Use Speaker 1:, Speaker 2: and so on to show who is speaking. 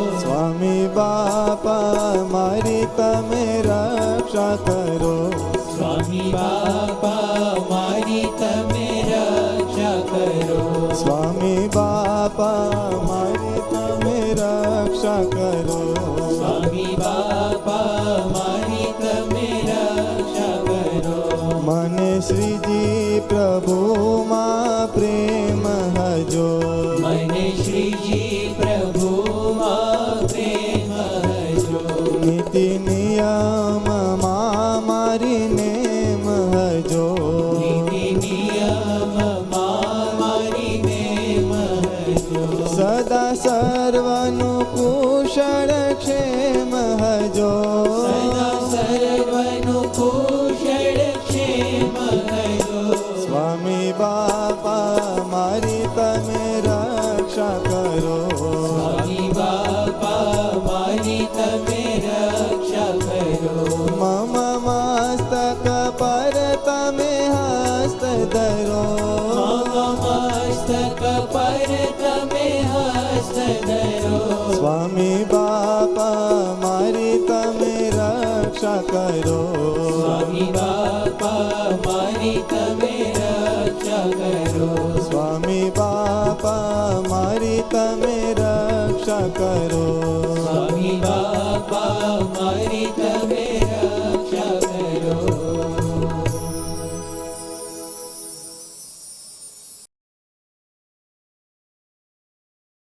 Speaker 1: સ્વામી બાપા મારી તમે રક્ષા કરો.
Speaker 2: સ્વામી બાપા મારી તમે રક્ષા કરો.
Speaker 1: સ્વામી બાપા મારી તમે રક્ષા કરો.
Speaker 2: સ્વામી બાપા મારી તમે રક્ષા કરો.
Speaker 1: મને શ્રીજી પ્રભુમાં પ્રેમ હજો.
Speaker 2: મને શ્રીજી પ્રભુમાં પ્રેમ હજો.
Speaker 1: નીતિ નિયમમાં મારી નેમ હજો.
Speaker 2: નીતિ નિયમમાં મારી નેમ હજો.
Speaker 1: સદા સર્વનું કુશળ ક્ષેમ હજો.
Speaker 2: સદા સર્વનું કુશળ ક્ષેમ હજો.
Speaker 1: સ્વામી બાપા મારી તમે રક્ષા કરો.
Speaker 2: સ્વામી બાપા મારી તમે રક્ષા કરો.
Speaker 1: મમ મસ્તક પર તમે હસ્ત ધરો.
Speaker 2: મમ મસ્તક પર તમે હસ્ત ધરો.
Speaker 1: સ્વામી બાપા મારી તમે રક્ષા કરો.
Speaker 2: સ્વામી બાપા મારી તમે રક્ષા કરો.
Speaker 1: સ્વામી બાપા મારી તમે રક્ષા કરો.
Speaker 2: સ્વામી બાપા મારી તમે